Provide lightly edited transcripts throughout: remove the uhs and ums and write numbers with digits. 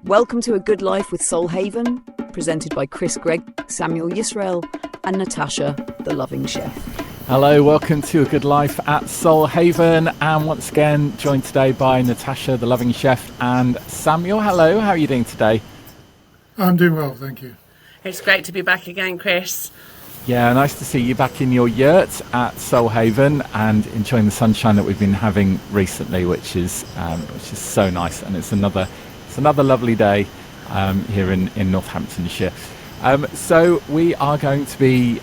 Welcome to A Good Life with Soul Haven, presented by Gregg, Sammuel Yisrael and Natasha The Loving Chef. Hello, welcome to A Good Life at Soul Haven, and once again joined today by Natasha The Loving Chef and Sammuel. Hello, how are you doing today? I'm doing well, thank you. It's great to be back again, Chris. Yeah, nice to see you back in your yurt at Soul Haven and enjoying the sunshine that we've been having recently, which is so nice, and it's another lovely day here in Northamptonshire. So we are going to be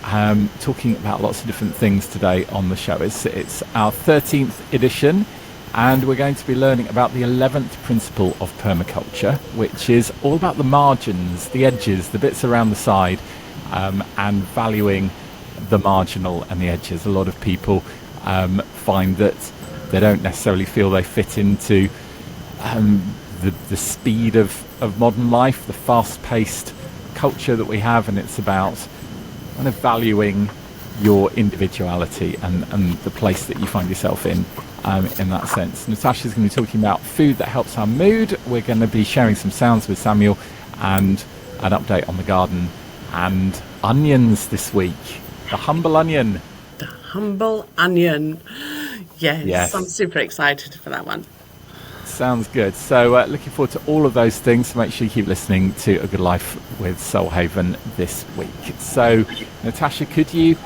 talking about lots of different things today on the show. It's our 13th edition, and we're going to be learning about the 11th principle of permaculture, which is all about the margins, the edges, the bits around the side, and valuing the marginal and the edges. A lot of people find that they don't necessarily feel they fit into the speed of modern life, the fast-paced culture that we have, and it's about kind of valuing your individuality and the place that you find yourself in that sense. Natasha's going to be talking about food that helps our mood. We're going to be sharing some sounds with Sammuel and an update on the garden and onions this week. The humble onion. The humble onion. Yes. I'm super excited for that one. Sounds good. So looking forward to all of those things. So make sure you keep listening to A Good Life with Soul Haven this week. So Natasha, could you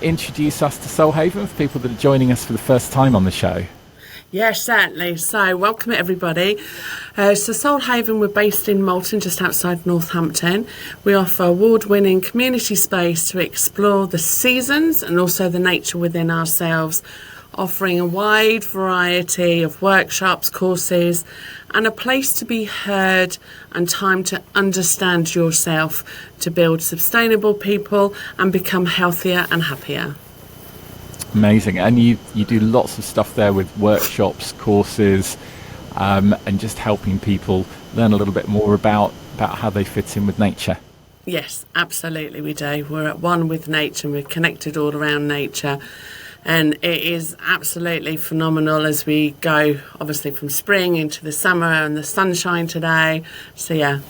introduce us to Soul Haven for people that are joining us for the first time on the show? Yes, certainly. So welcome everybody. So Soul Haven, we're based in Malton, just outside Northampton. We offer award-winning community space to explore the seasons and also the nature within ourselves, offering a wide variety of workshops, courses, and a place to be heard and time to understand yourself, to build sustainable people and become healthier and happier. Amazing. And you do lots of stuff there with workshops, courses, and just helping people learn a little bit more about how they fit in with nature. Yes, absolutely we do. We're at one with nature, and we're connected all around nature. And it is absolutely phenomenal as we go, obviously, from spring into the summer and the sunshine today. So, yeah.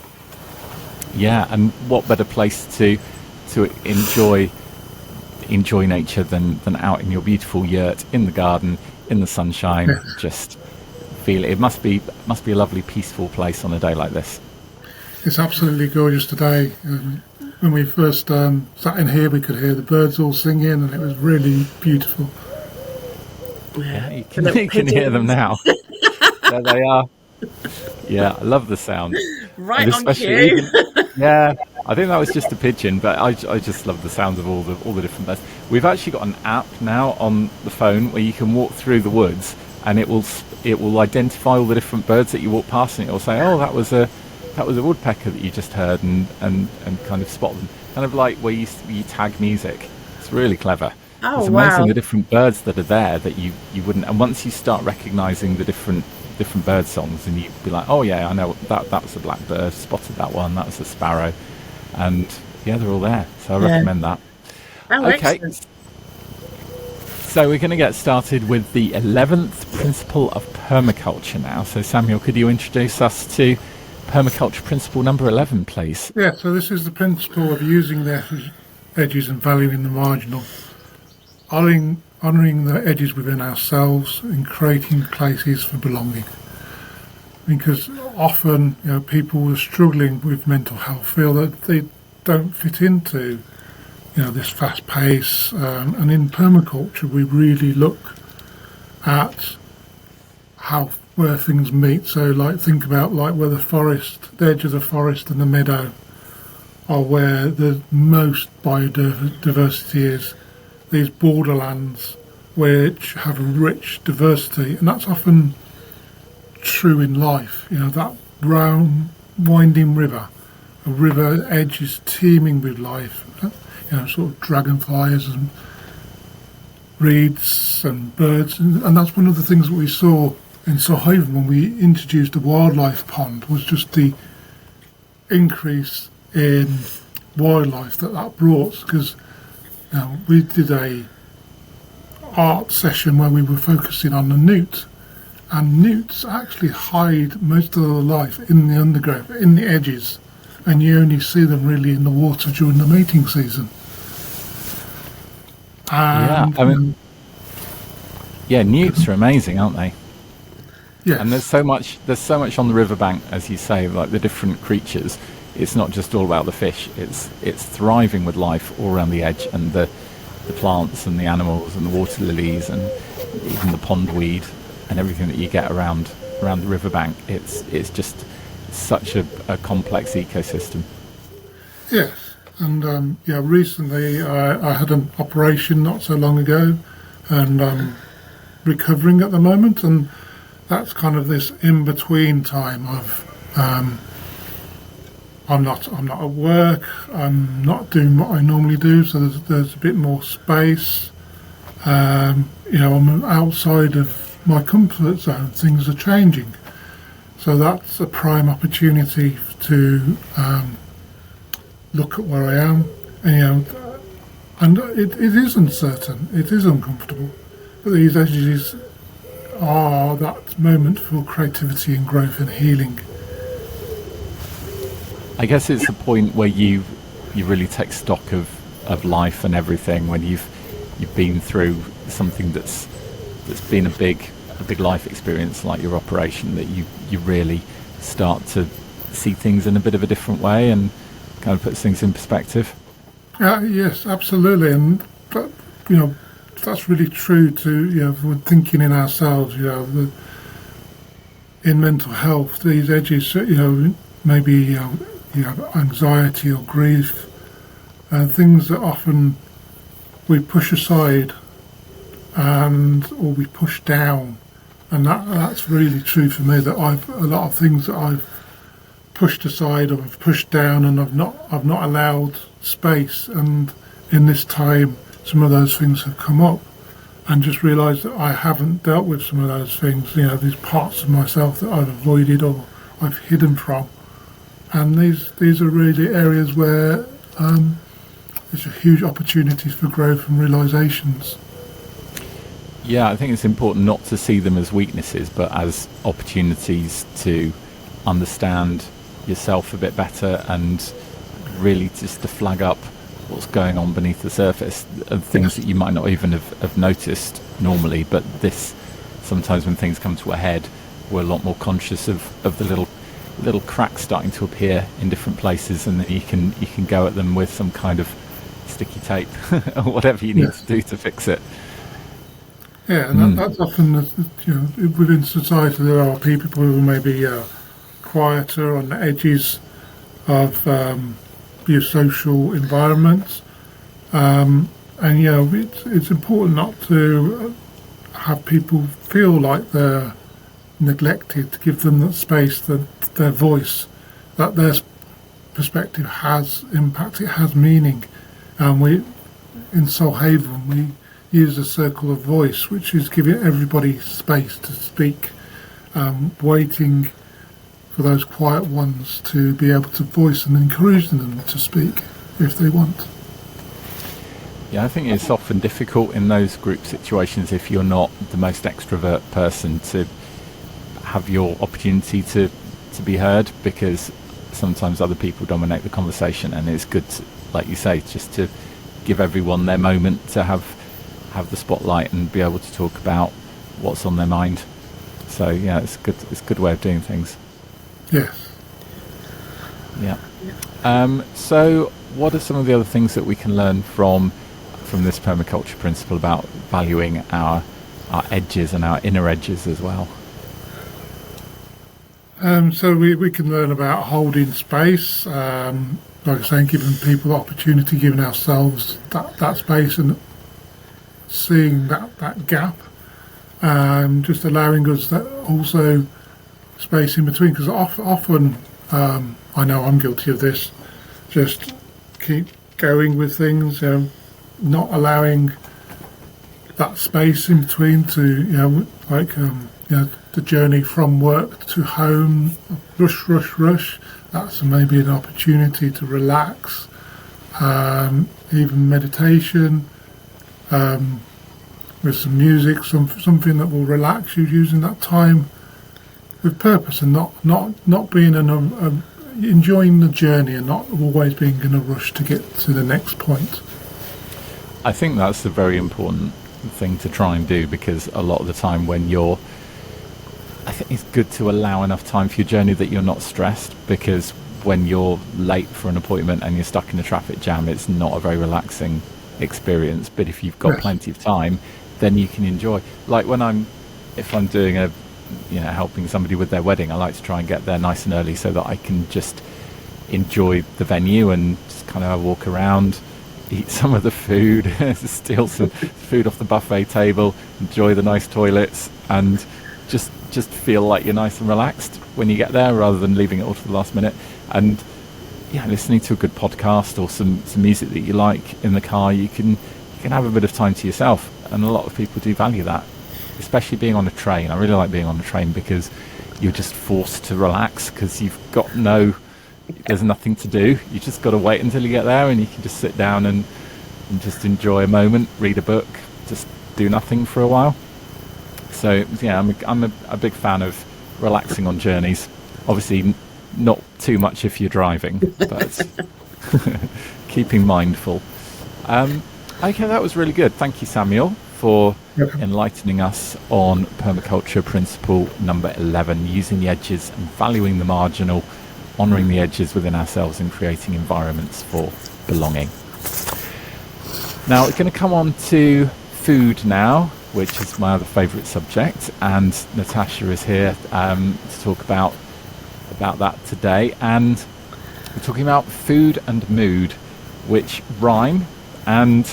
Yeah, and what better place to enjoy nature than out in your beautiful yurt, in the garden, in the sunshine. Just feel it. It must be a lovely, peaceful place on a day like this. It's absolutely gorgeous today. When we first sat in here, we could hear the birds all singing, and it was really beautiful. Yeah, you can hear them now. There they are. Yeah, I love the sound. Right on cue. Yeah, I think that was just a pigeon, but I just love the sound of all the different birds. We've actually got an app now on the phone where you can walk through the woods, and it will identify all the different birds that you walk past, and it will say, "Oh, that was a woodpecker that you just heard," and kind of spot them. Kind of like where you tag music. It's really clever. Oh, it's amazing the different birds that are there that you wouldn't. And once you start recognising the different bird songs, and you'd be like, "Oh yeah, I know that was a blackbird. Spotted that one. That was a sparrow," and yeah, they're all there. So I recommend that. Oh, okay. Excellent. So we're going to get started with the 11th principle of permaculture now. So Sammuel, could you introduce us to Permaculture Principle number 11, please? Yeah, so this is the principle of using the edges and valuing the marginal, honouring the edges within ourselves and creating places for belonging. Because often, people who are struggling with mental health feel that they don't fit into, this fast pace. And in permaculture, we really look at where things meet. So think about where the edge of the forest and the meadow are where the most biodiversity is. These borderlands which have a rich diversity, and that's often true in life. That round winding river, a river edge is teeming with life, sort of dragonflies and reeds and birds, and that's one of the things that we saw in Soul Haven when we introduced the wildlife pond, was just the increase in wildlife that brought, because we did a art session where we were focusing on the newt, And newts actually hide most of their life in the undergrowth, in the edges, and you only see them really in the water during the mating season. And, newts are amazing, aren't they? yes. And there's so much on the riverbank, as you say, like the different creatures. It's not just all about the fish. It's thriving with life all around the edge, and the plants and the animals and the water lilies and even the pondweed and everything that you get around the riverbank. It's just such a complex ecosystem. Yes, and recently I had an operation not so long ago, and I'm recovering at the moment, and that's kind of this in-between time of I'm not at work, I'm not doing what I normally do, so there's a bit more space. I'm outside of my comfort zone. Things are changing, so that's a prime opportunity to look at where I am, and it is uncertain, it is uncomfortable, but these edges are that moment for creativity and growth and healing. I guess it's the point where you really take stock of life and everything, when you've been through something that's been a big life experience like your operation, that you really start to see things in a bit of a different way and kind of puts things in perspective. Yes, absolutely, and that's really true to we're thinking in ourselves. In mental health, these edges, maybe you have anxiety or grief, things that often we push aside or we push down, and that's really true for me. That a lot of things that I've pushed aside or I've pushed down, and I've not allowed space, and in this time some of those things have come up, and just realised that I haven't dealt with some of those things. These parts of myself that I've avoided or I've hidden from, and these are really areas where there's a huge opportunities for growth and realisations. Yeah, I think it's important not to see them as weaknesses, but as opportunities to understand yourself a bit better, and really just to flag up what's going on beneath the surface of things that you might not even have noticed normally. But sometimes when things come to a head, we're a lot more conscious of the little cracks starting to appear in different places, and then you can go at them with some kind of sticky tape or whatever you need to do to fix it. Yeah, and that's often, within society there are people who may be quieter on the edges of your social environments, and it's important not to have people feel like they're neglected, to give them that space, their voice, that their perspective has impact, it has meaning. And we, in Soulhaven, we use a circle of voice, which is giving everybody space to speak, waiting for those quiet ones to be able to voice and encouraging them to speak if they want. Yeah, I think it's often difficult in those group situations, if you're not the most extrovert person, to have your opportunity to be heard, because sometimes other people dominate the conversation, and it's good to, like you say, just to give everyone their moment to have the spotlight and be able to talk about what's on their mind. So yeah, it's a good way of doing things. Yes. Yeah. So what are some of the other things that we can learn from this permaculture principle about valuing our edges and our inner edges as well? So we can learn about holding space, like I was saying, giving people the opportunity, giving ourselves that space, and seeing that gap, just allowing us that also space in between, because often I know I'm guilty of this, just keep going with things, not allowing that space in between to, the journey from work to home, rush. That's maybe an opportunity to relax, even meditation, with some music, something that will relax you, using that time with purpose and not being enjoying the journey and not always being in a rush to get to the next point. I think that's a very important thing to try and do, because a lot of the time I think it's good to allow enough time for your journey that you're not stressed, because when you're late for an appointment and you're stuck in a traffic jam, it's not a very relaxing experience. But if you've got plenty of time, then you can enjoy. Like if I'm doing helping somebody with their wedding, I like to try and get there nice and early so that I can just enjoy the venue and just kind of walk around, eat some of the food, steal some food off the buffet table, enjoy the nice toilets, and just feel like you're nice and relaxed when you get there, rather than leaving it all to the last minute. And listening to a good podcast or some music that you like in the car, you can have a bit of time to yourself, and a lot of people do value that, especially being on a train. I really like being on a train because you're just forced to relax, because there's nothing to do. You just got to wait until you get there, and you can just sit down and just enjoy a moment, read a book, just do nothing for a while. So I'm a big fan of relaxing on journeys. Obviously not too much if you're driving, but keeping mindful. Okay, that was really good. Thank you, Sammuel, for enlightening us on Permaculture Principle number 11, using the edges and valuing the marginal, honouring the edges within ourselves and creating environments for belonging. Now we're going to come on to food now, which is my other favourite subject, and Natasha is here to talk about that today. And we're talking about food and mood, which rhyme, and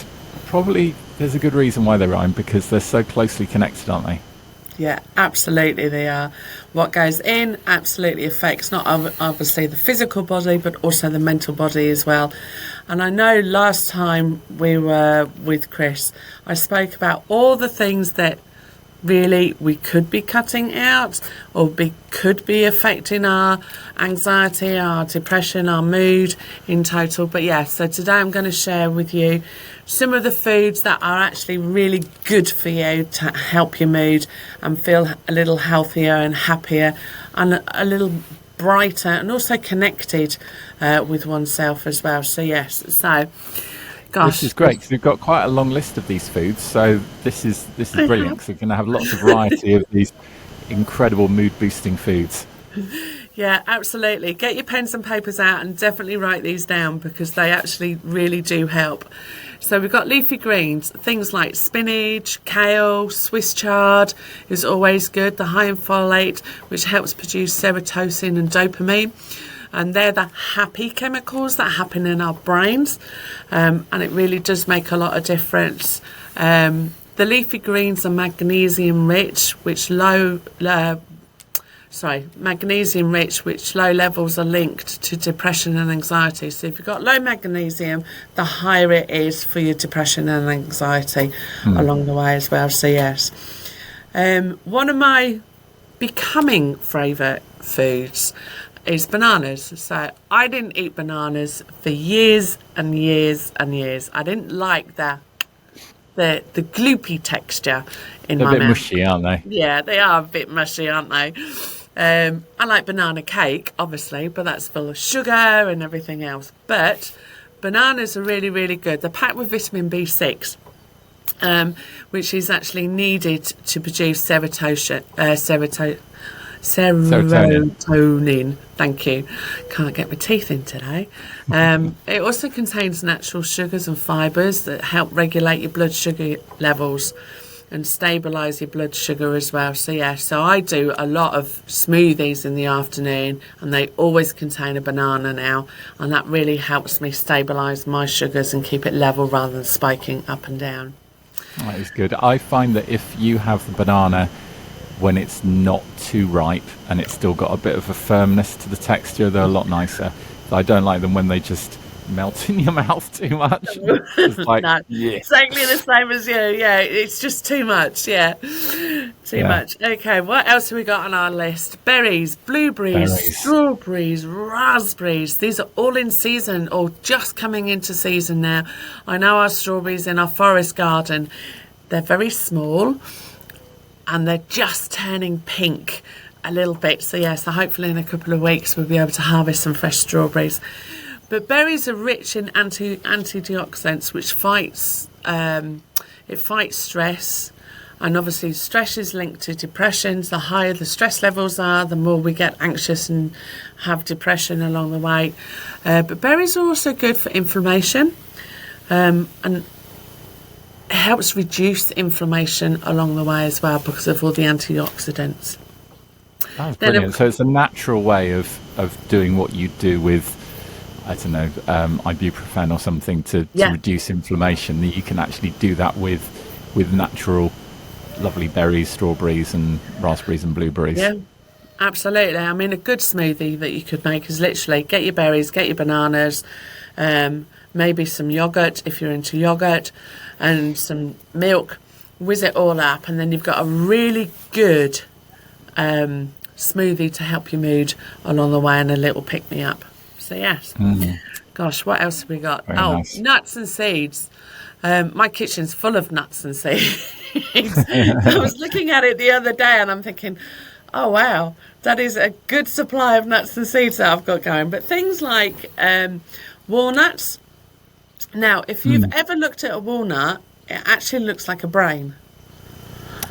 probably there's a good reason why they rhyme, because they're so closely connected, aren't they? Yeah, absolutely they are. What goes in absolutely affects not obviously the physical body, but also the mental body as well. And I know last time we were with Chris, I spoke about all the things that really we could be cutting out, or could be affecting our anxiety, our depression, our mood in total. But so today I'm going to share with you some of the foods that are actually really good for you to help your mood and feel a little healthier and happier and a little brighter, and also connected with oneself as well. So gosh, this is great, because we've got quite a long list of these foods, so this is brilliant, because we're going to have lots of variety of these incredible mood boosting foods. Yeah, absolutely. Get your pens and papers out and definitely write these down, because they actually really do help. So we've got leafy greens, things like spinach, kale, Swiss chard is always good. The high in folate, which helps produce serotonin and dopamine. And they're the happy chemicals that happen in our brains. And it really does make a lot of difference. The leafy greens are magnesium rich, which low levels are linked to depression and anxiety. So if you've got low magnesium, the higher it is for your depression and anxiety along the way as well. So one of my becoming favourite foods is bananas. So I didn't eat bananas for years and years and years. I didn't like the gloopy texture in my mouth. They're a bit mushy, aren't they? Yeah, they are a bit mushy, aren't they? I like banana cake, obviously, but that's full of sugar and everything else. But bananas are really, really good. They're packed with vitamin B6, which is actually needed to produce serotonin. Thank you. Can't get my teeth in today. It also contains natural sugars and fibres that help regulate your blood sugar levels and stabilise your blood sugar as well. So I do a lot of smoothies in the afternoon, and they always contain a banana now, and that really helps me stabilise my sugars and keep it level rather than spiking up and down. That is good. I find that if you have the banana when it's not too ripe and it's still got a bit of a firmness to the texture, they're a lot nicer. I don't like them when they just melt in your mouth too much. It's like, no, exactly the same as you. Yeah, it's just too much. Too much. Okay, what else have we got on our list? Berries, blueberries, strawberries, raspberries. These are all in season or just coming into season now. I know our strawberries in our forest garden, They're very small and they're just turning pink a little bit. So hopefully in a couple of weeks we'll be able to harvest some fresh strawberries. But berries are rich in antioxidants, which fights stress. And obviously stress is linked to depression. The higher the stress levels are, the more we get anxious and have depression along the way. But berries are also good for inflammation. And it helps reduce inflammation along the way as well because of all the antioxidants. That's brilliant. So it's a natural way of doing what you do with, I don't know, ibuprofen or something to reduce inflammation. You can actually do that with natural lovely berries, strawberries and raspberries and blueberries. Yeah, absolutely. I mean, a good smoothie that you could make is literally get your berries, get your bananas, maybe some yogurt if you're into yogurt, and some milk, whiz it all up, and then you've got a really good smoothie to help your mood along the way and a little pick-me-up. So yes. Gosh, what else have we got? Very nice. Nuts and seeds. My kitchen's full of nuts and seeds. I was looking at it the other day and I'm thinking, oh wow, that is a good supply of nuts and seeds that I've got going. But things like walnuts. Now, if you've ever looked at a walnut, it actually looks like a brain.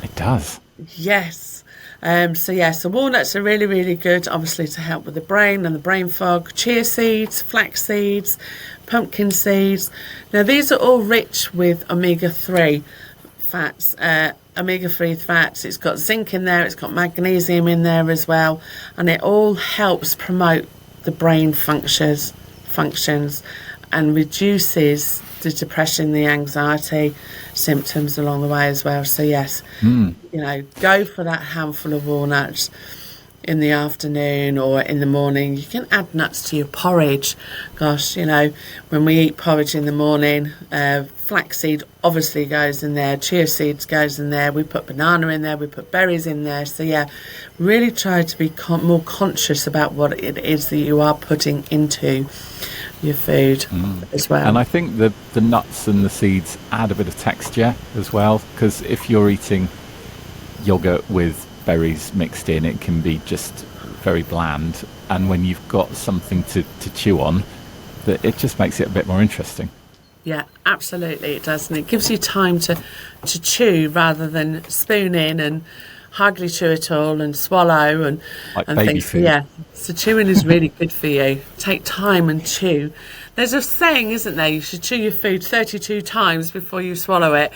It does. Yes. So walnuts are really, really good, obviously, to help with the brain and the brain fog. Chia seeds, flax seeds, pumpkin seeds. Now, these are all rich with omega-3 fats. Omega-3 fats, it's got zinc in there, it's got magnesium in there as well, and it all helps promote the brain functions and reduces the depression, the anxiety symptoms along the way as well. So yes, go for that handful of walnuts in the afternoon or in the morning. You can add nuts to your porridge. Gosh, when we eat porridge in the morning, flaxseed obviously goes in there, chia seeds goes in there, we put banana in there, we put berries in there. So really try to be more conscious about what it is that you are putting into your food as well. And I think the nuts and the seeds add a bit of texture as well, because if you're eating yogurt with berries mixed in, it can be just very bland, and when you've got something to chew on, that it just makes it a bit more interesting. Yeah, absolutely it does, and it gives you time to chew rather than spoon in and hardly chew it all and swallow and baby things. food. So chewing is really good for you. Take time and chew. There's a saying, isn't there? You should chew your food 32 times before you swallow it.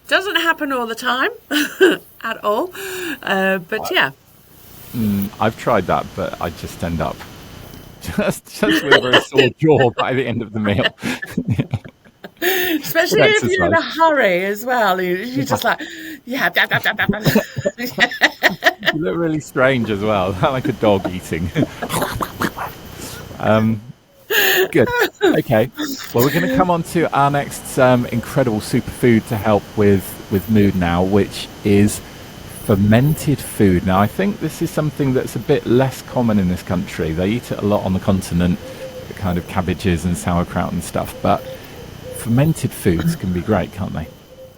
Doesn't happen all the time at all, but yeah. I've tried that, but I just end up just with a very sore jaw by the end of the meal. Especially if you're in a hurry as well. You're just like, You look really strange as well, like a dog eating. Good. Okay. Well, we're going to come on to our next incredible superfood to help with mood now, which is fermented food. Now, I think this is something that's a bit less common in this country. They eat it a lot on the continent, the kind of cabbages and sauerkraut and stuff, but fermented foods can be great, can't they?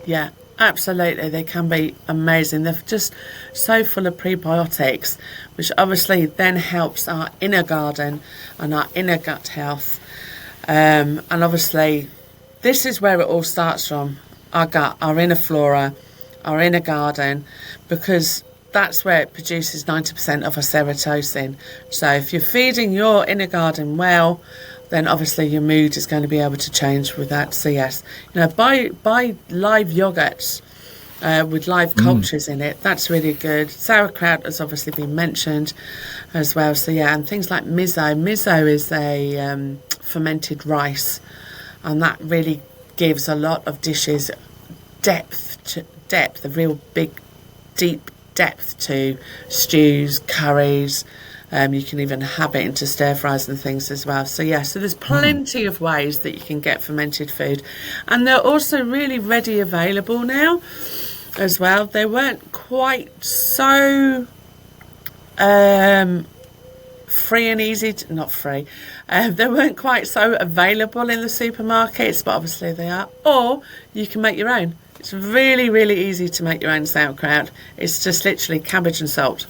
Yeah, absolutely. They can be amazing. They're just so full of prebiotics, which obviously then helps our inner garden and our inner gut health. And obviously, this is where it all starts from, our gut, our inner flora, our inner garden, because that's where it produces 90% of our serotonin. So if you're feeding your inner garden well, then obviously your mood is going to be able to change with that. So yes, buy live yogurts with live cultures in it. That's really good. Sauerkraut has obviously been mentioned as well. So yeah, and things like miso. Miso is a fermented rice, and that really gives a lot of dishes depth, a real big, deep depth to stews, curries. You can even have it into stir fries and things as well. So yeah, so there's plenty of ways that you can get fermented food, and they're also really ready available now as well. They weren't quite so free and easy to, not free, they weren't quite so available in the supermarkets, but obviously they are. Or you can make your own. It's really, really easy to make your own sauerkraut. It's just literally cabbage and salt,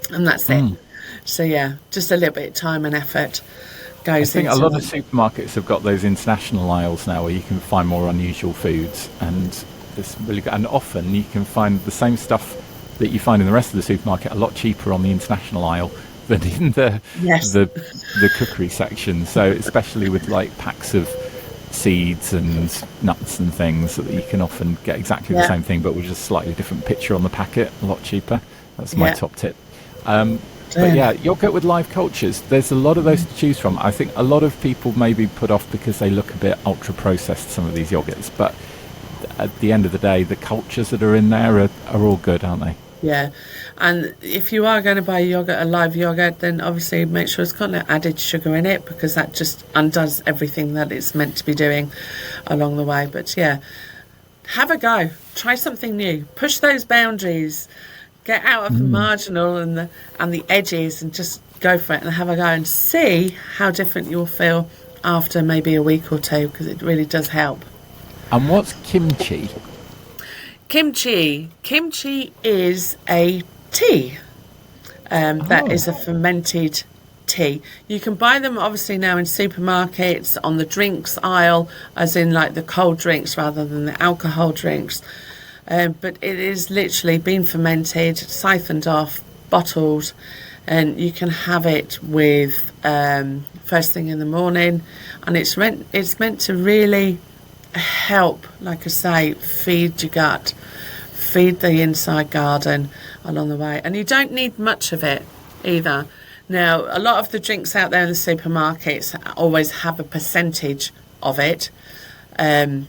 and that's it. So yeah, just a little bit of time and effort goes I think into a lot it. of supermarkets have got those international aisles now where you can find more unusual foods, and it's really good. And often you can find the same stuff that you find in the rest of the supermarket a lot cheaper on the international aisle than in the Yes. the cookery section. So especially with like packs of seeds and nuts and things, that you can often get exactly the Yeah. same thing but with just a slightly different picture on the packet, a lot cheaper. That's my Yeah. top tip. But yeah, yogurt with live cultures, there's a lot of those to choose from. I think a lot of people may be put off because they look a bit ultra processed, some of these yogurts, but at the end of the day, the cultures that are in there are all good, aren't they? Yeah, and if you are going to buy yogurt, a live yogurt, then obviously make sure it's got no added sugar in it, because that just undoes everything that it's meant to be doing along the way. But yeah, have a go, try something new, push those boundaries, get out of the marginal and the edges, and just go for it and have a go and see how different you'll feel after maybe a week or two, because it really does help. And what's kimchi? Kimchi is a tea. That is a fermented tea. You can buy them obviously now in supermarkets on the drinks aisle, as in like the cold drinks rather than the alcohol drinks. But it is literally been fermented, siphoned off, bottled, and you can have it with first thing in the morning. And it's meant to really help, like I say, feed your gut, feed the inside garden along the way. And you don't need much of it either. Now, a lot of the drinks out there in the supermarkets always have a percentage of it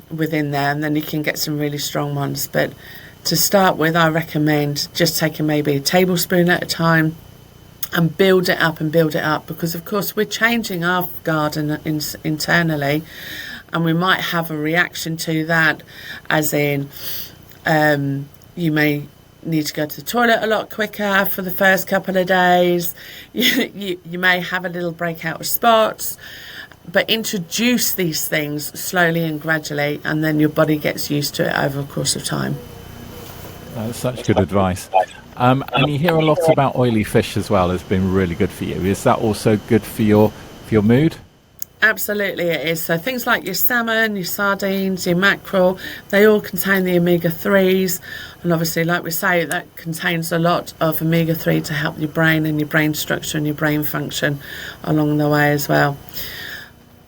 within there, and then you can get some really strong ones. But to start with, I recommend just taking maybe a tablespoon at a time and build it up, because of course we're changing our garden internally, and we might have a reaction to that, as in you may need to go to the toilet a lot quicker for the first couple of days. You may have a little breakout of spots, but introduce these things slowly and gradually, and then your body gets used to it over the course of time. That's such good advice. And you hear a lot about oily fish as well as being really good for you. Is that also good for your mood? Absolutely it is. So things like your salmon, your sardines, your mackerel, they all contain the omega-3s, and obviously, like we say, that contains a lot of omega-3 to help your brain and your brain structure and your brain function along the way as well.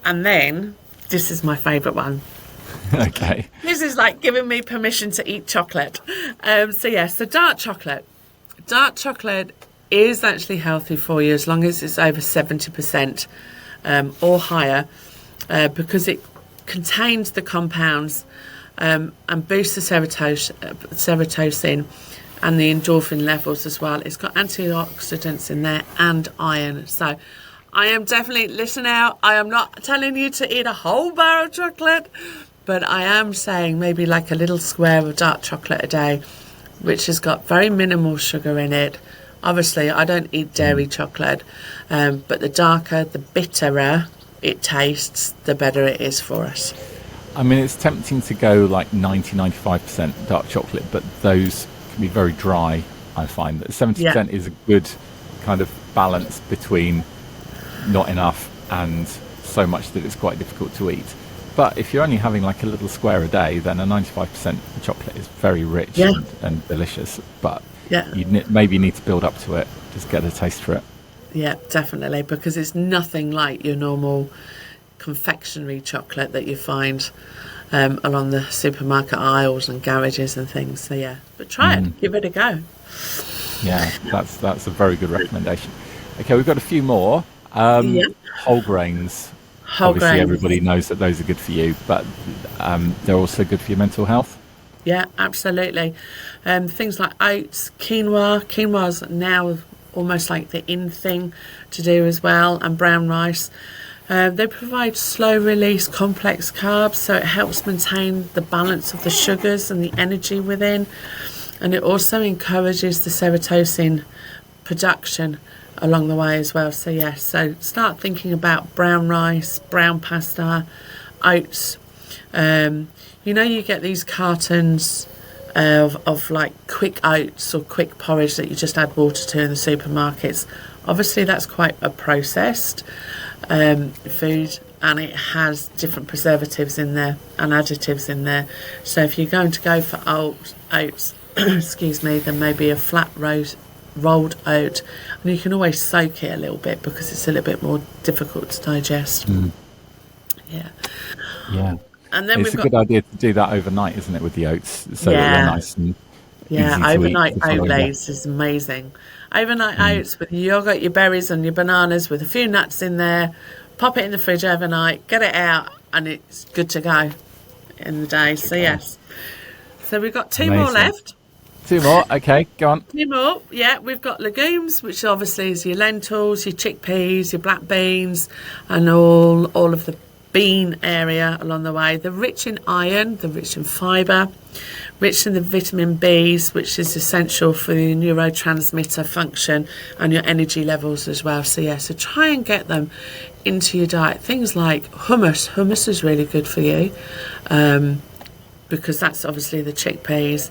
And then, this is my favourite one. Okay. This is like giving me permission to eat chocolate. So dark chocolate. Dark chocolate is actually healthy for you as long as it's over 70%. Or higher, because it contains the compounds and boosts the serotonin and the endorphin levels as well. It's got antioxidants in there and iron. So I am definitely, listen out, I am not telling you to eat a whole bar of chocolate, but I am saying maybe like a little square of dark chocolate a day, which has got very minimal sugar in it. Obviously, I don't eat dairy chocolate, but the darker, the bitterer it tastes, the better it is for us. I mean, it's tempting to go like 90-95% dark chocolate, but those can be very dry. I find that 70% is a good kind of balance between not enough and so much that it's quite difficult to eat. But if you're only having like a little square a day, then a 95% chocolate is very rich and delicious. But you maybe need to build up to it, just get a taste for it. Yeah, definitely, because it's nothing like your normal confectionery chocolate that you find along the supermarket aisles and garages and things. So yeah, but try it, give it a go. Yeah, that's a very good recommendation. Okay, we've got a few more. Whole grains. Obviously, everybody knows that those are good for you, but they're also good for your mental health. Yeah, absolutely. Things like oats, quinoa. Quinoa's now almost like the in thing to do as well, and brown rice. They provide slow-release complex carbs, so it helps maintain the balance of the sugars and the energy within, and it also encourages the serotonin production along the way as well. So start thinking about brown rice, brown pasta, oats. You get these cartons of like quick oats or quick porridge that you just add water to in the supermarkets. Obviously, that's quite a processed food, and it has different preservatives in there and additives in there. So if you're going to go for oats, excuse me, then maybe a flat rolled oat, and you can always soak it a little bit because it's a little bit more difficult to digest. Yeah. And then it's a good idea to do that overnight, isn't it, with the oats, so that they're nice and easy to overnight eat oat lays is amazing. Overnight oats with your yogurt, your berries and your bananas with a few nuts in there. Pop it in the fridge overnight, get it out, and it's good to go in the day. So yes. So we've got two more left. Two more, okay, go on. Two more, yeah. We've got legumes, which obviously is your lentils, your chickpeas, your black beans, and all of the bean area along the way. They're rich in iron, they're rich in fibre, rich in the vitamin Bs, which is essential for the neurotransmitter function and your energy levels as well. So so try and get them into your diet. Things like hummus is really good for you, because that's obviously the chickpeas.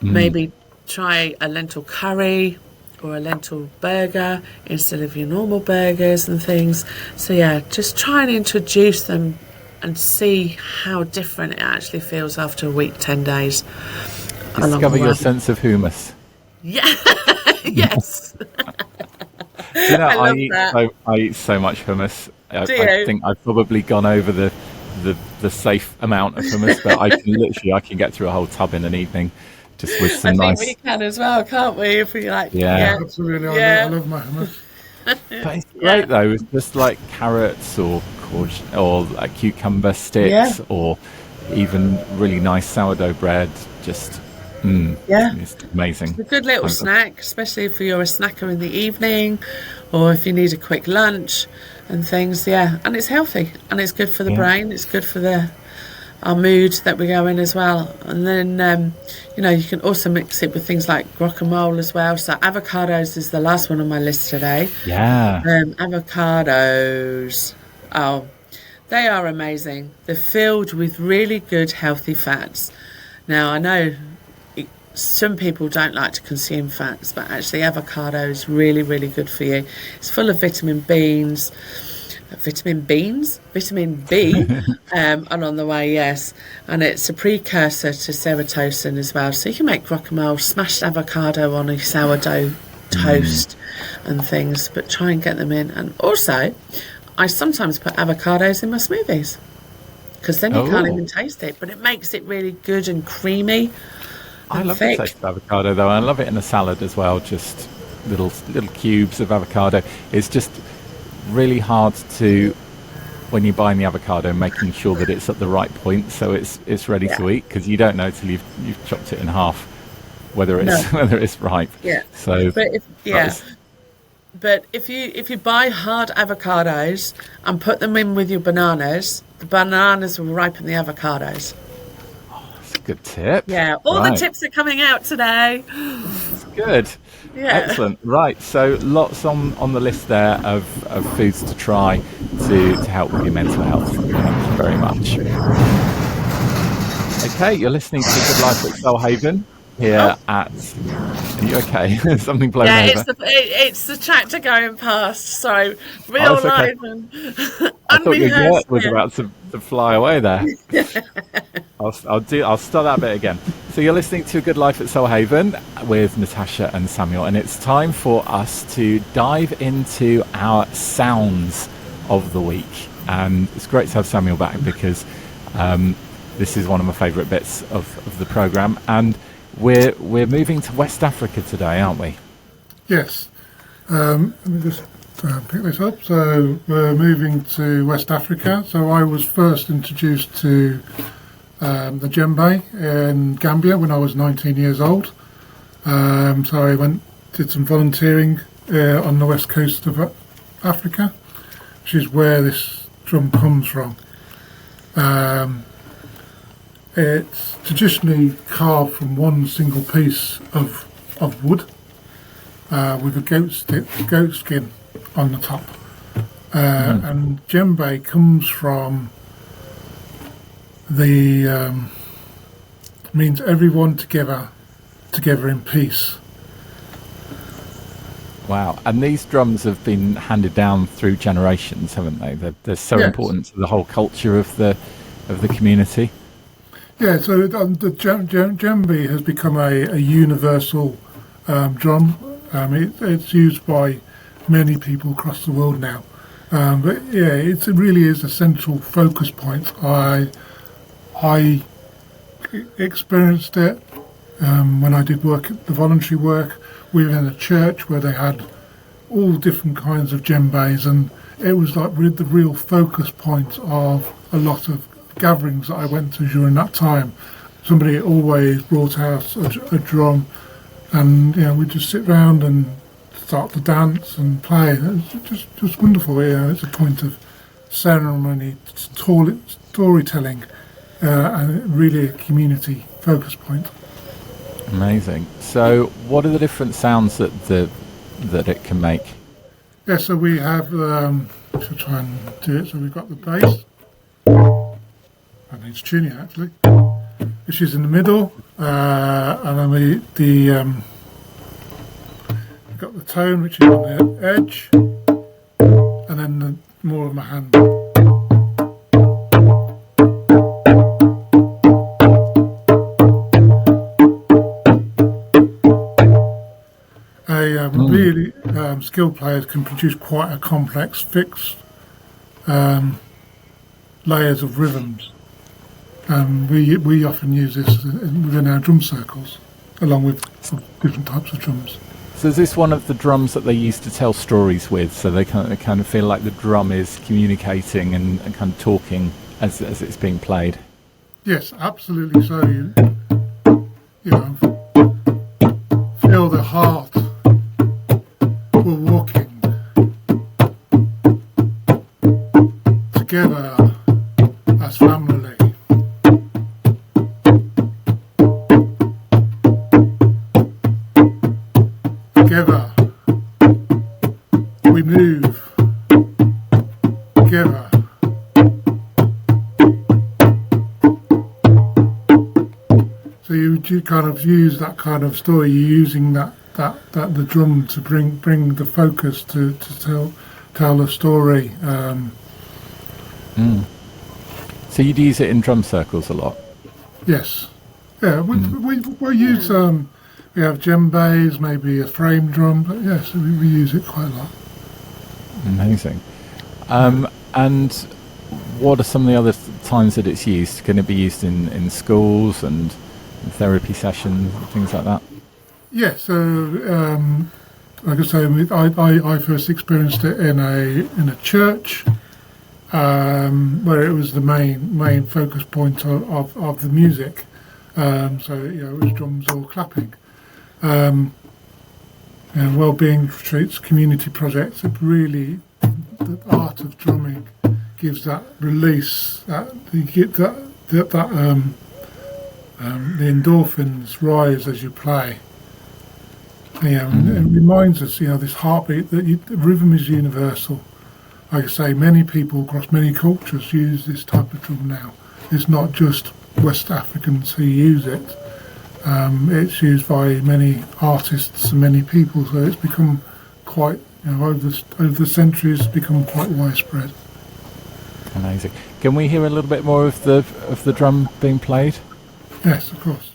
Maybe try a lentil curry or a lentil burger instead of your normal burgers and things. So just try and introduce them and see how different it actually feels after a week, 10 days. Discover your sense of hummus. Yeah. Yes. I eat so much hummus. I think I've probably gone over the safe amount of hummus, but I can get through a whole tub in an evening. Just with some I think we can as well, can't we? If we like, absolutely. I love my hummus. But it's great though. It's just like carrots or like cucumber sticks, or even really nice sourdough bread. Just it's amazing. It's a good little snack, especially if you're a snacker in the evening, or if you need a quick lunch and things. And it's healthy and it's good for the brain. It's good for our mood that we go in as well. And then you can also mix it with things like guacamole as well. So avocados is the last one on my list today. Avocados, they are amazing. They're filled with really good healthy fats. Now I know some people don't like to consume fats, but actually avocado is really, really good for you. It's full of vitamin B, and on the way, and it's a precursor to serotonin as well. So you can make guacamole, smashed avocado on a sourdough toast and things, but try and get them in. And also, I sometimes put avocados in my smoothies because then you can't even taste it, but it makes it really good and creamy. I love the taste of avocado though. I love it in a salad as well. Just little cubes of avocado. It's just really hard to, when you're buying the avocado, making sure that it's at the right point so it's ready to eat, because you don't know till you've chopped it in half whether it's ripe. So but if you buy hard avocados and put them in with your bananas, the bananas will ripen the avocados. That's a good tip. All the tips are coming out today. That's good. Excellent. Right, so lots on the list there of foods to try to help with your mental health. Thank you very much. Okay, you're listening to Good Life at Soulhaven here at... Are you okay? Something blown over? It's the tractor going past, so real life and I thought your yurt was about to fly away there. I'll start that bit again. So you're listening to Good Life at Soulhaven with Natasha and Samuel, and it's time for us to dive into our sounds of the week. And it's great to have Samuel back because this is one of my favourite bits of the programme, and we're moving to West Africa today, aren't we? Yes. Let me just pick this up. So we're moving to West Africa. So I was first introduced to the Djembe in Gambia when I was 19 years old. So I did some volunteering on the west coast of Africa, which is where this drum comes from. It's traditionally carved from one single piece of wood with a goat skin on the top. And Djembe comes from the means everyone together in peace. Wow. And these drums have been handed down through generations, haven't they? They're so Yes. important to the whole culture of the community. Yeah, so the djembe has become a universal drum. It's used by many people across the world now. But yeah, it really is a central focus point. I experienced it when I did the voluntary work within a church where they had all different kinds of djembes, and it was like the real focus point of a lot of gatherings that I went to during that time. Somebody always brought out a drum, and we'd just sit round and start to dance and play. It's just wonderful. It's a point of ceremony, storytelling, and really a community focus point. Amazing. So, what are the different sounds that it can make? Yeah, so we have. To try and do it. So we've got the bass. That needs tuning actually, which is in the middle, and then we've got the tone, which is on the edge, and then more of my hand. Really skilled players can produce quite a complex, fixed layers of rhythms. We often use this within our drum circles, along with different types of drums. So is this one of the drums that they used to tell stories with? So they kind of feel like the drum is communicating and kind of talking as it's being played? Yes, absolutely so. Feel the heart. We're walking together as family. Together we move. Together. So you kind of use that kind of story. You're using that the drum to bring the focus to tell a story. So you'd use it in drum circles a lot? Yes. Yeah, we use we have djembes, maybe a frame drum, but yes, we use it quite a lot. Amazing. And what are some of the other times that it's used? Can it be used in schools and therapy sessions, things like that? Yeah, so like I say, I first experienced it in a church, where it was the main focus point of the music. So it was drums or clapping. Wellbeing retreats, community projects. It really, the art of drumming gives that release. That you get that the endorphins rise as you play. And it reminds us, this heartbeat, that the rhythm is universal. Like I say, many people across many cultures use this type of drum now. It's not just West Africans who use it. It's used by many artists and many people, so it's become quite, over the centuries, become quite widespread. Amazing. Can we hear a little bit more of the drum being played? Yes, of course.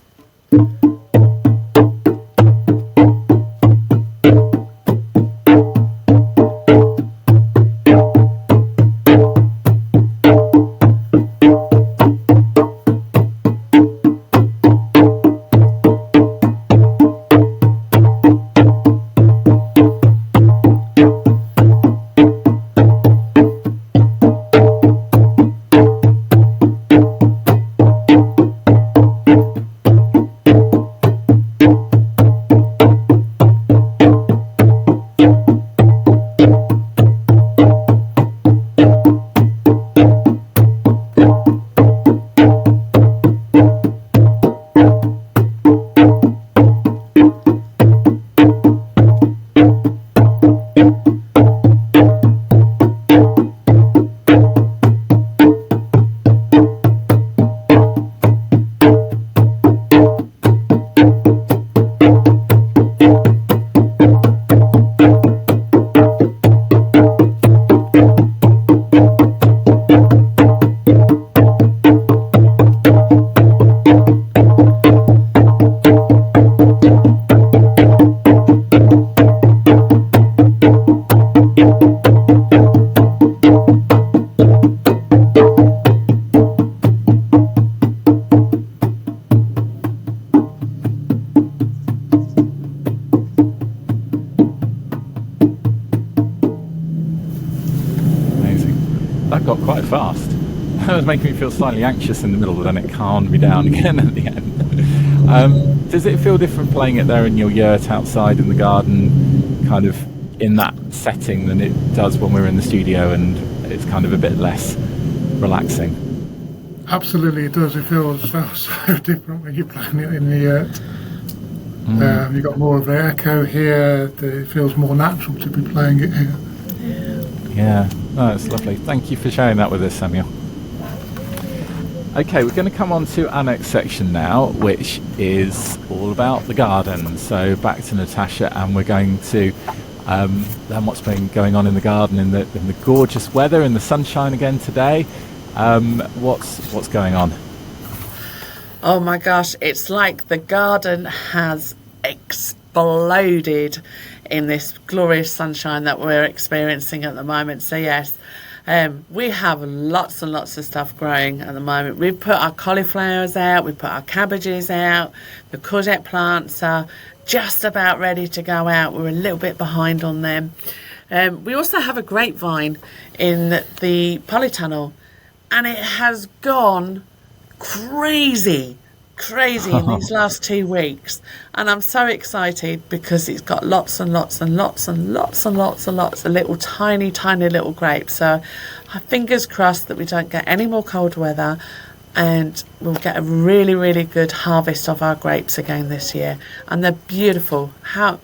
That got quite fast. That was making me feel slightly anxious in the middle, but then it calmed me down again at the end. Does it feel different playing it there in your yurt outside in the garden, kind of in that setting, than it does when we're in the studio and it's kind of a bit less relaxing? Absolutely, it does. It feels so different when you're playing it in the yurt. You've got more of an echo here. It feels more natural to be playing it here. Yeah, oh, it's lovely. Thank you for sharing that with us, Sammuel. Okay, we're going to come on to our next section now, which is all about the garden. So back to Natasha, and we're going to learn what's been going on in the garden in the gorgeous weather, in the sunshine again today. What's going on? Oh my gosh, it's like the garden has exploded in this glorious sunshine that we're experiencing at the moment. So yes, we have lots and lots of stuff growing at the moment. We've put our cauliflowers out, we've put our cabbages out, the courgette plants are just about ready to go out. We're a little bit behind on them. We also have a grapevine in the polytunnel, and it has gone crazy in these last 2 weeks, and I'm so excited because it's got lots and lots and lots and lots and lots and lots of little tiny little grapes. So fingers crossed that we don't get any more cold weather, and we'll get a really good harvest of our grapes again this year. And they're beautiful. I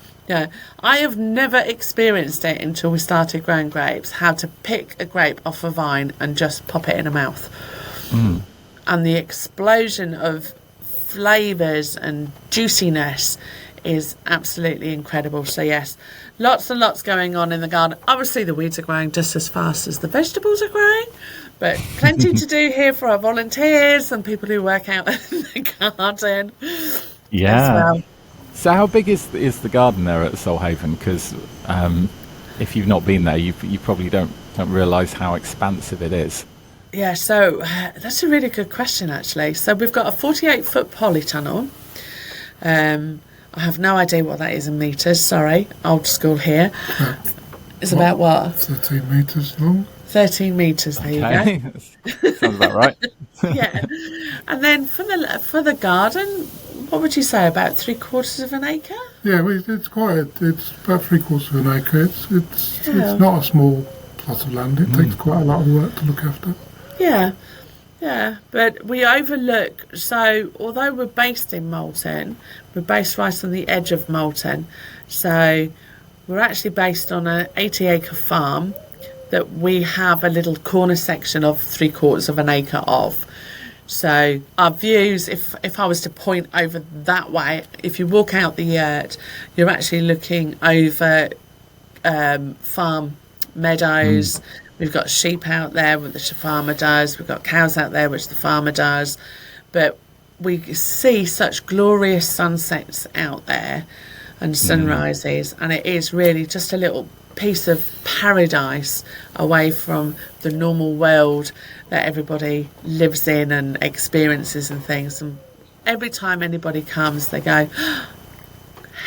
have never experienced it until we started growing grapes, how to pick a grape off a vine and just pop it in a mouth. And the explosion of flavours and juiciness is absolutely incredible. So yes, lots and lots going on in the garden. Obviously the weeds are growing just as fast as the vegetables are growing, but plenty to do here for our volunteers and people who work out in the garden. Yeah. As well. So how big is the garden there at Solhaven? Because if you've not been there, you probably don't realise how expansive it is. Yeah, so that's a really good question, actually. So we've got a 48-foot polytunnel. I have no idea what that is in metres. Sorry, old school here. It's about what? 13 metres long. 13 metres, there you go. Sounds about right. Yeah. And then for the garden, what would you say, about 3/4 of an acre? Yeah, it's about 3/4 of an acre. It's not a small plot of land. It takes quite a lot of work to look after. Yeah, but we overlook, so although we're based in Moulton, we're based right on the edge of Moulton, so we're actually based on an 80-acre farm that we have a little corner section of 3/4 of an acre of. So our views, if I was to point over that way, if you walk out the yurt, you're actually looking over farm meadows. We've got sheep out there, which the farmer does. We've got cows out there, which the farmer does. But we see such glorious sunsets out there and sunrises. And it is really just a little piece of paradise away from the normal world that everybody lives in and experiences and things. And every time anybody comes, they go,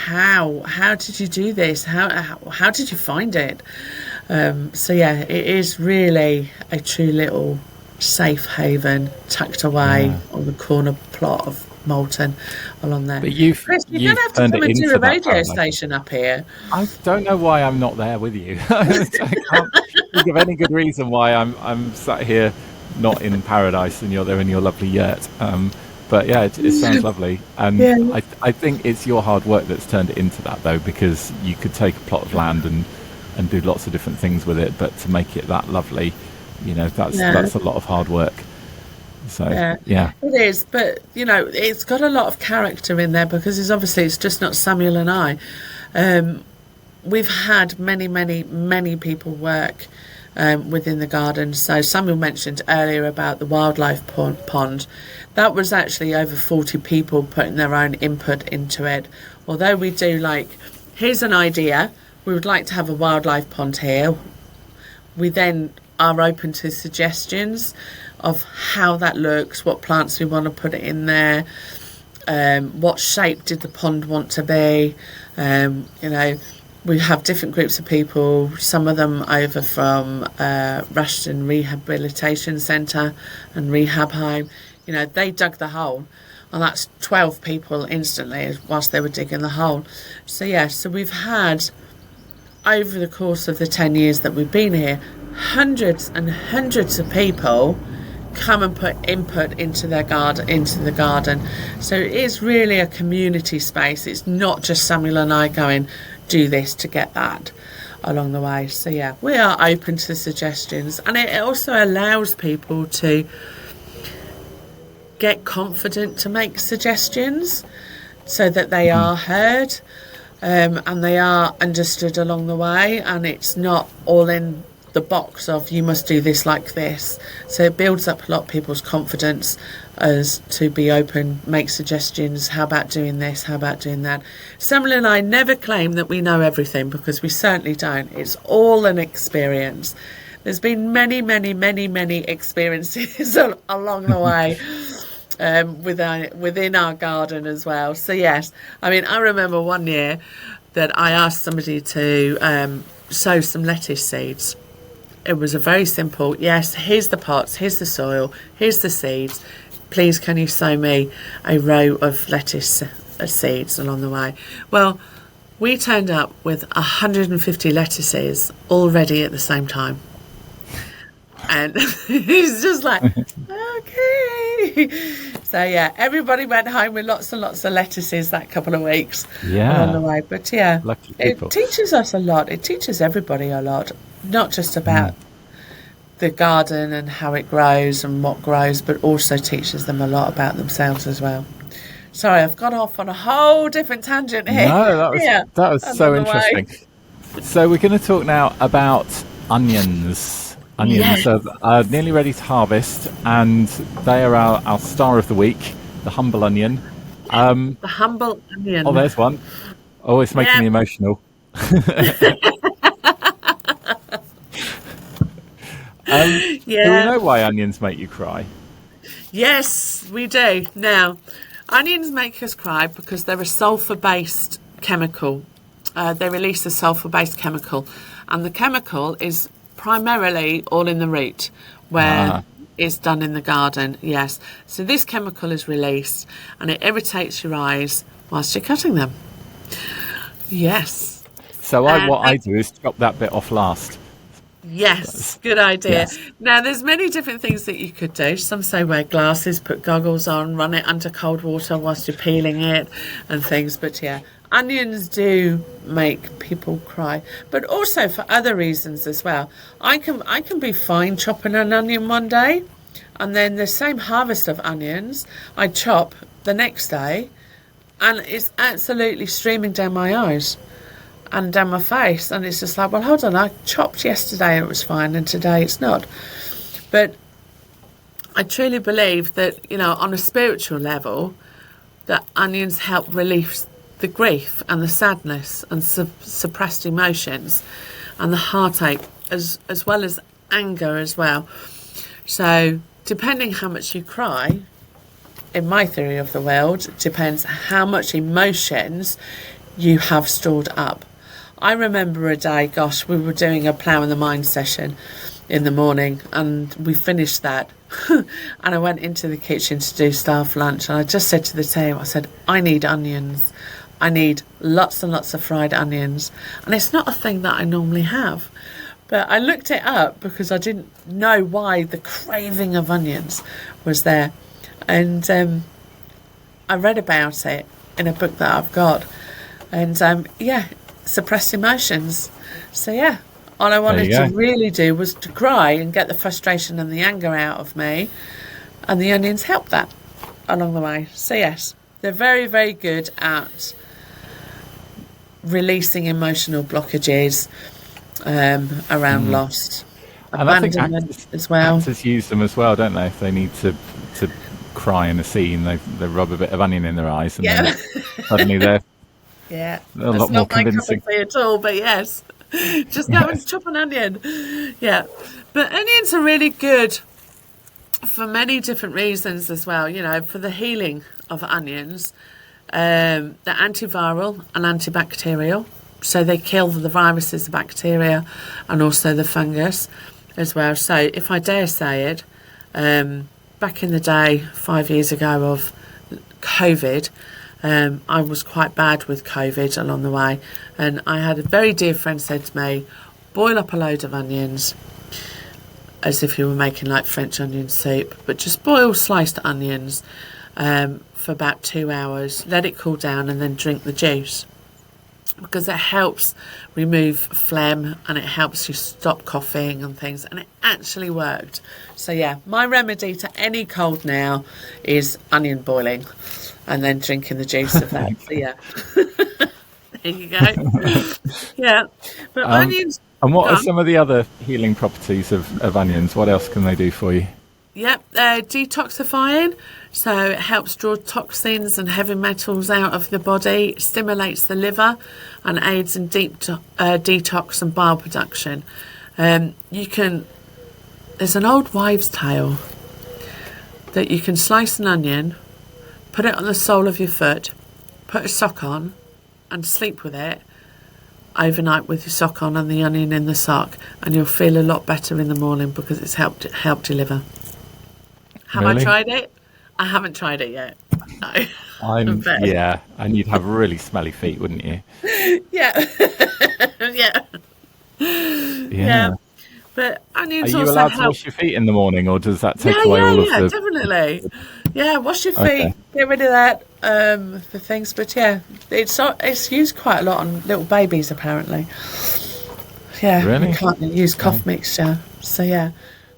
how did you do this? How did you find it? So yeah, it is really a true little safe haven tucked away on the corner plot of Moulton along there. But Chris, you're going to have to come and do a radio station up here. I don't know why I'm not there with you. I can't think of any good reason why I'm sat here not in paradise and you're there in your lovely yurt. But yeah, it sounds lovely. And I think it's your hard work that's turned it into that, though, because you could take a plot of land and do lots of different things with it, but to make it that lovely, that's a lot of hard work. So yeah, it is. But it's got a lot of character in there because it's just not Sammuel and I. We've had many people work within the garden. So Sammuel mentioned earlier about the wildlife pond. That was actually over 40 people putting their own input into it. Although we do here's an idea. We would like to have a wildlife pond here. we then are open to suggestions of how that looks, what plants we want to put in there, what shape did the pond want to be. We have different groups of people, some of them over from Rushden Rehabilitation Centre and Rehab Home. They dug the hole, and that's 12 people instantly whilst they were digging the hole. So we've had, over the course of the 10 years that we've been here, hundreds and hundreds of people come and put input into the garden. So it is really a community space. It's not just Samuel and I going, do this to get that along the way. So yeah, we are open to suggestions, and it also allows people to get confident to make suggestions so that they are heard, and they are understood along the way, and it's not all in the box of you must do this like this. So it builds up a lot of people's confidence as to be open, make suggestions. How about doing this? How about doing that? Samuel and I never claim that we know everything, because we certainly don't. It's all an experience. There's been many, many, many, many experiences along the way within our garden as well. So yes, I remember one year that I asked somebody to sow some lettuce seeds. It was a very simple, yes, here's the pots, here's the soil, here's the seeds. Please, can you sow me a row of lettuce seeds along the way? Well, we turned up with 150 lettuces all ready at the same time. And he's just like, okay. So yeah, everybody went home with lots and lots of lettuces that couple of weeks along the way. But yeah, it teaches us a lot. It teaches everybody a lot, not just about the garden and how it grows and what grows, but also teaches them a lot about themselves as well. Sorry, I've gone off on a whole different tangent here. No, that was so interesting. So we're going to talk now about onions. Onions are nearly ready to harvest, and they are our star of the week, the humble onion. The humble onion. Oh, there's one. Oh, it's making me emotional. Do we know why onions make you cry? Yes, we do. Now, onions make us cry because they're a sulfur-based chemical. They release a sulfur-based chemical, and the chemical is primarily all in the root, where it's done in the garden. Yes. So this chemical is released, and it irritates your eyes whilst you're cutting them. Yes. So what I do is chop that bit off last. Yes, good idea. Yes. Now, there's many different things that you could do. Some say wear glasses, put goggles on, run it under cold water whilst you're peeling it and things. But yeah, onions do make people cry, but also for other reasons as well. I can be fine chopping an onion one day, and then the same harvest of onions I chop the next day, and it's absolutely streaming down my eyes and down my face, and it's just like, well, hold on, I chopped yesterday and it was fine, and today it's not. But I truly believe that, on a spiritual level, that onions help relieve the grief and the sadness and suppressed emotions and the heartache, as well as anger as well. So depending how much you cry, in my theory of the world, depends how much emotions you have stored up. I remember a day, we were doing a plough in the mind session in the morning, and we finished that. And I went into the kitchen to do staff lunch, and I just said to the team, I said, I need onions. I need lots and lots of fried onions. And it's not a thing that I normally have. But I looked it up because I didn't know why the craving of onions was there. And I read about it in a book that I've got. And suppressed emotions. So yeah, all I wanted to really do was to cry and get the frustration and the anger out of me, and the onions help that along the way. So yes, they're very, very good at releasing emotional blockages around loss, abandonment as well. Actors use them as well, don't they? If they need to cry in a scene, they rub a bit of onion in their eyes, and then suddenly they're a lot more convincing. Not my cup of tea at all, but yes. Just go and chop an onion. Yeah. But onions are really good for many different reasons as well, for the healing of onions. They're antiviral and antibacterial. So they kill the viruses, the bacteria, and also the fungus as well. So if I dare say it, back in the day, 5 years ago of COVID, I was quite bad with COVID along the way. And I had a very dear friend said to me, boil up a load of onions, as if you were making like French onion soup, but just boil sliced onions for about 2 hours, let it cool down, and then drink the juice. Because it helps remove phlegm and it helps you stop coughing and things, and it actually worked. So yeah, my remedy to any cold now is onion boiling and then drinking the juice of that. So yeah, there you go. Yeah, but onions. And what are some of the other healing properties of onions? What else can they do for you? Yep, detoxifying. So it helps draw toxins and heavy metals out of the body, stimulates the liver, and aids in deep detox and bile production. There's an old wives' tale that you can slice an onion, put it on the sole of your foot, put a sock on, and sleep with it overnight with your sock on and the onion in the sock, and you'll feel a lot better in the morning because it's helped your liver. Have Really? I tried it? I haven't tried it yet. No. And you'd have really smelly feet, wouldn't you? Yeah. Yeah. But onions Are you also allowed to help. wash your feet in the morning, or does that take away all of the... definitely. Yeah, wash your feet, Okay. get rid of that, the things. But yeah, it's used quite a lot on little babies, apparently. Yeah, Really? you can't use cough mixture. So yeah.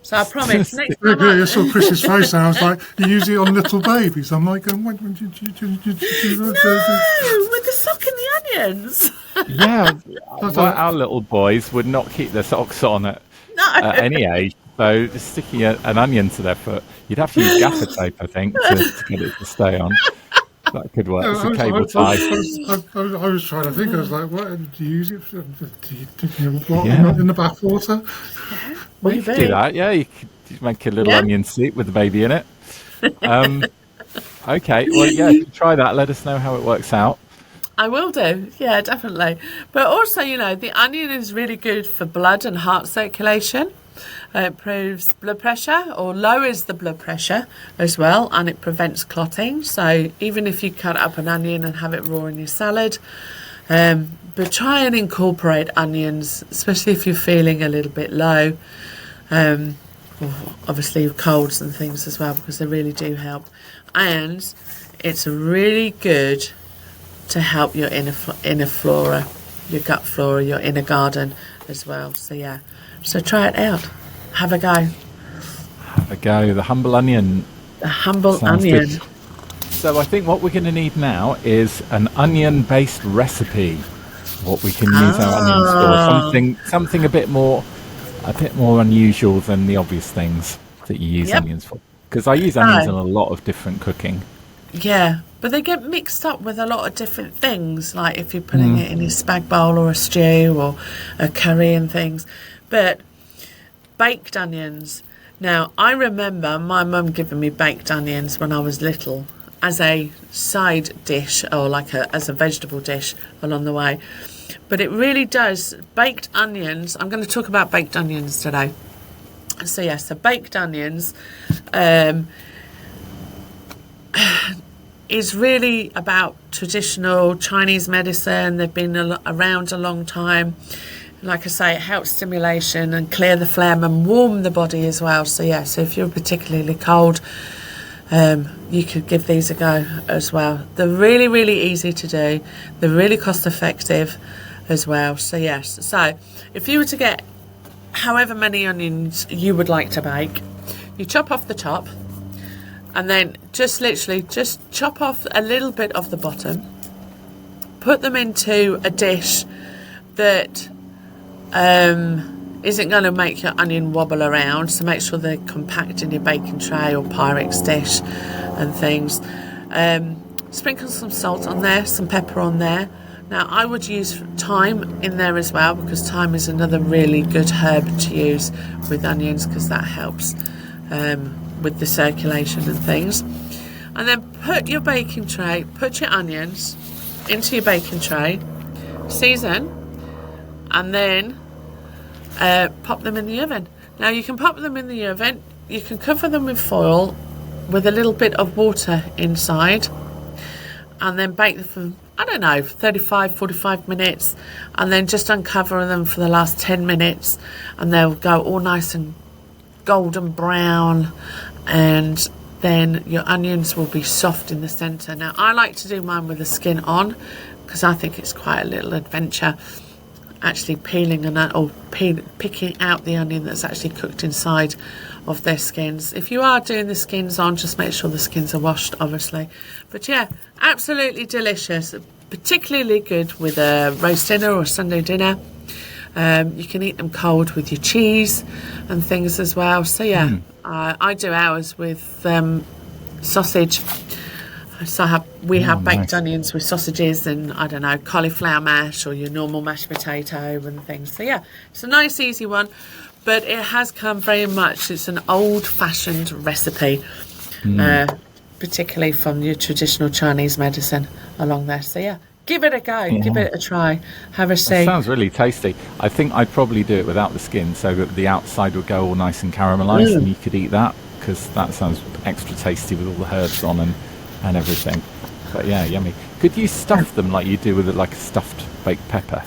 So I promise, next time I saw Chris's face and I was like, you use it on little babies. I'm like, what did you do? No, with the sock and the onions. Yeah, well, our little boys would not keep their socks on at any age. So just sticking an onion to their foot, you'd have to use gaffer tape, I think, to get it to stay on. That could work. It's a cable tie. I was trying to think. I was like, what do you use it for? Yeah. In the bathwater? Well, you could do that, yeah. You could make a little onion soup with the baby in it. Okay, well, yeah, try that. Let us know how it works out. I will do, yeah, definitely. But also, the onion is really good for blood and heart circulation. It improves blood pressure or lowers the blood pressure as well, and it prevents clotting. So even if you cut up an onion and have it raw in your salad, but try and incorporate onions, especially if you're feeling a little bit low, or obviously colds and things as well, because they really do help. And it's really good to help your inner flora, your gut flora, your inner garden as well. So yeah, so try it out. Have a go. Have a go. The humble onion. The humble Sounds onion. good. So I think what we're going to need now is an onion-based recipe. What we can use our onions for, something a bit more unusual than the obvious things that you use onions for. Because I use onions in a lot of different cooking. Yeah, but they get mixed up with a lot of different things, like if you're putting it in a spag bowl or a stew or a curry and things. But baked onions. Now, I remember my mum giving me baked onions when I was little as a side dish or as a vegetable dish along the way. But it really does. Baked onions, I'm going to talk about baked onions today. So yeah, so baked onions is really about traditional Chinese medicine. They've been around a long time. Like I say, it helps stimulation and clear the phlegm and warm the body as well. So yeah, so if you're particularly cold, you could give these a go as well. They're really, really easy to do. They're really cost effective as well. So yes, so if you were to get however many onions you would like to bake, you chop off the top and then just chop off a little bit of the bottom, put them into a dish that isn't going to make your onion wobble around, so make sure they're compact in your baking tray or Pyrex dish and things. Sprinkle some salt on there, some pepper on there, Now, I would use thyme in there as well, because thyme is another really good herb to use with onions, because that helps with the circulation and things. And then put your baking tray, put your onions into your baking tray, season, and then pop them in the oven. Now, you can pop them in the oven, you can cover them with foil with a little bit of water inside, and then bake them for, I don't know, 35, 45 minutes, and then just uncover them for the last 10 minutes, and they'll go all nice and golden brown, and then your onions will be soft in the centre. Now, I like to do mine with the skin on, because I think it's quite a little adventure actually peeling picking out the onion that's actually cooked inside of their skins. If you are doing the skins on, just make sure the skins are washed, obviously. But yeah, absolutely delicious, particularly good with a roast dinner or a Sunday dinner. You can eat them cold with your cheese and things as well. So yeah, I do ours with sausage. So we have baked nice. onions with sausages and, I don't know, cauliflower mash or your normal mashed potato and things. So yeah, it's a nice easy one, but it has come very much, it's an old-fashioned recipe, particularly from your traditional Chinese medicine along there. So yeah, give it a go, give it a try, have a see. It sounds really tasty. I think I'd probably do it without the skin, so that the outside would go all nice and caramelised, and you could eat that, because that sounds extra tasty with all the herbs on and everything. But yeah, yummy. Could you stuff them like you do with like a stuffed baked pepper?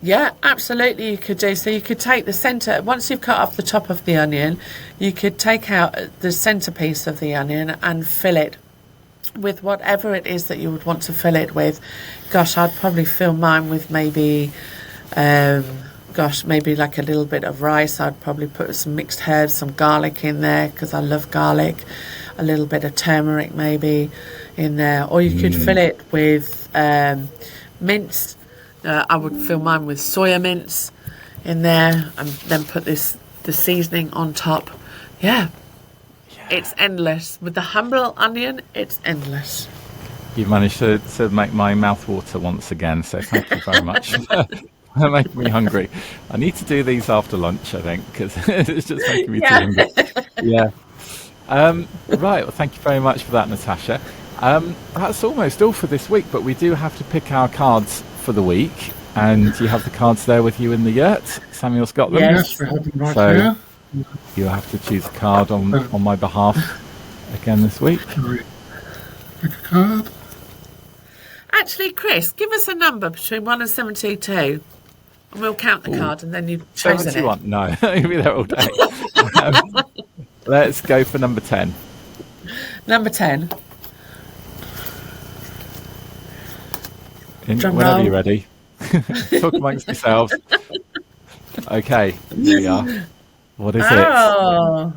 Yeah, absolutely you could do. So you could take the centre, once you've cut off the top of the onion, you could take out the centrepiece of the onion and fill it with whatever it is that you would want to fill it with. Gosh, I'd probably fill mine with maybe maybe like a little bit of rice. I'd probably put some mixed herbs, some garlic in there, because I love garlic. A little bit of turmeric maybe in there, or you could fill it with mince. I would fill mine with soya mince in there, and then put the seasoning on top. Yeah, it's endless. With the humble onion, it's endless. You've managed to make my mouth water once again, so thank you very much. That makes me hungry. I need to do these after lunch, I think, because it's just making me too hungry. Yeah. Right, well, thank you very much for that, Natasha. That's almost all for this week, but we do have to pick our cards for the week, and you have the cards there with you in the yurt. Samuel's got them. Yes, we have them right So here. you'll have to choose a card on my behalf again this week. Pick a card. Actually, Chris, give us a number between 1 and 72, and we'll count the card, and then you've chosen 71? No, you'll be there all day. Let's go for number 10. Number 10. Drum Whenever roll. you're ready. Talk amongst yourselves. Okay, here we are. What is it? Oh,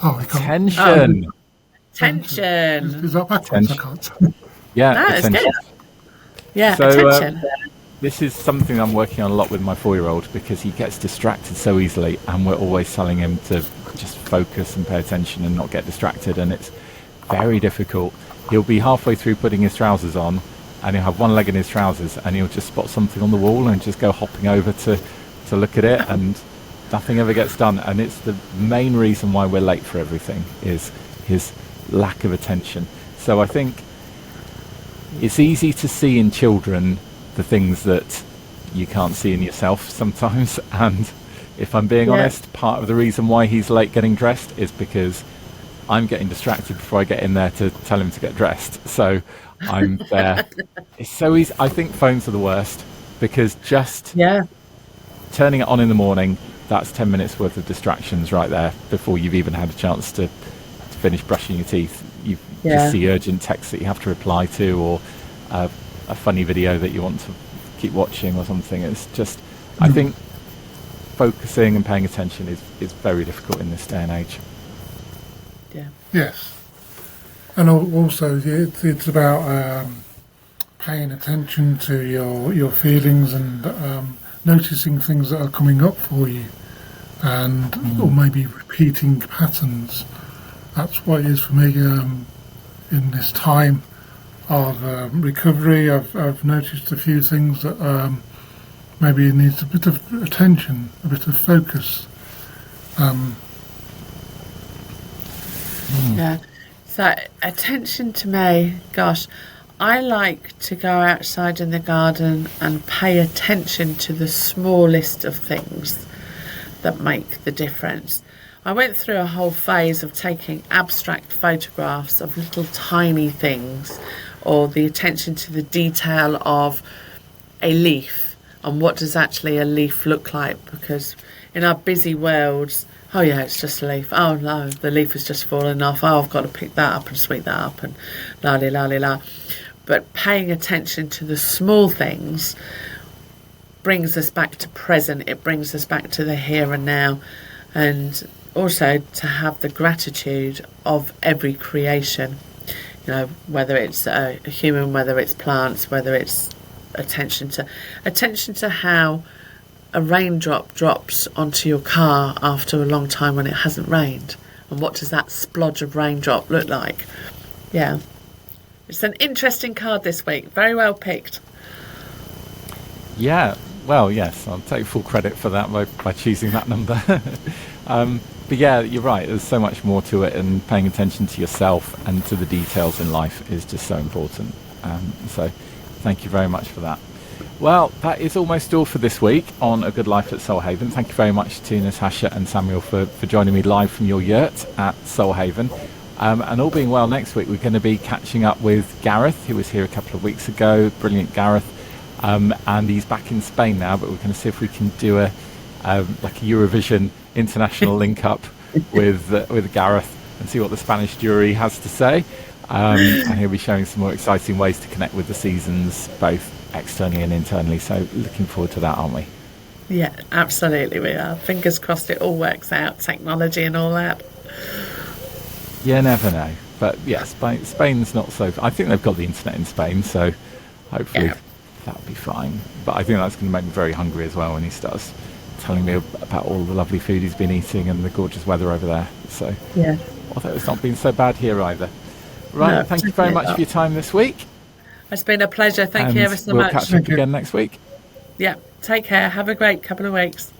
We can't. Tension. tension. Is that backwards? I can't. Yeah, That is attention. good. Yeah, So, attention. This is something I'm working on a lot with my 4-year-old, because he gets distracted so easily, and we're always telling him to just focus and pay attention and not get distracted, and it's very difficult. He'll be halfway through putting his trousers on, and he'll have one leg in his trousers, and he'll just spot something on the wall and just go hopping over to look at it, and nothing ever gets done. And it's the main reason why we're late for everything, is his lack of attention. So I think it's easy to see in children the things that you can't see in yourself sometimes, and if I'm being honest, part of the reason why he's late getting dressed is because I'm getting distracted before I get in there to tell him to get dressed. So I'm there. It's so easy. I think phones are the worst, because just turning it on in the morning, that's 10 minutes worth of distractions right there before you've even had a chance to finish brushing your teeth. You just see urgent texts that you have to reply to, or a funny video that you want to keep watching or something. It's just, I think focusing and paying attention is very difficult in this day and age. Yes. And also, it's about paying attention to your feelings and noticing things that are coming up for you, and or maybe repeating patterns. That's what it is for me in this time of recovery. I've noticed a few things that maybe needs a bit of attention, a bit of focus. Yeah. So attention to me, gosh, I like to go outside in the garden and pay attention to the smallest of things that make the difference. I went through a whole phase of taking abstract photographs of little tiny things, or the attention to the detail of a leaf and what does actually a leaf look like, because in our busy worlds, oh yeah, it's just a leaf. Oh no, the leaf has just fallen off. Oh, I've got to pick that up and sweep that up and la la la la. But paying attention to the small things brings us back to present. It brings us back to the here and now, and also to have the gratitude of every creation. You know, whether it's a human, whether it's plants, whether it's attention to how a raindrop drops onto your car after a long time when it hasn't rained, and what does that splodge of raindrop look like? Yeah, it's an interesting card this week. Very well picked. Yeah, well, yes, I'll take full credit for that by choosing that number. But yeah, you're right, there's so much more to it, and paying attention to yourself and to the details in life is just so important. So thank you very much for that. Well, that is almost all for this week on A Good Life at Soulhaven. Thank you very much to Natasha and Sammuel for joining me live from your yurt at Soulhaven. And all being well, next week we're going to be catching up with Gareth, who was here a couple of weeks ago. Brilliant Gareth. And he's back in Spain now, but we're going to see if we can do a Eurovision international link up with Gareth and see what the Spanish jury has to say. And he'll be showing some more exciting ways to connect with the seasons, both externally and internally. So looking forward to that, aren't we? Yeah, absolutely we are. Fingers crossed it all works out, technology and all that. You never know. But yeah, Spain's not so... I think they've got the internet in Spain, so hopefully that'll be fine. But I think that's going to make me very hungry as well when he starts telling me about all the lovely food he's been eating and the gorgeous weather over there. So yeah, although it's not been so bad here either. Right, no, thank you very much for your time this week. It's been a pleasure. Thank you ever so much. We'll catch up again next week. Yeah, take care. Have a great couple of weeks.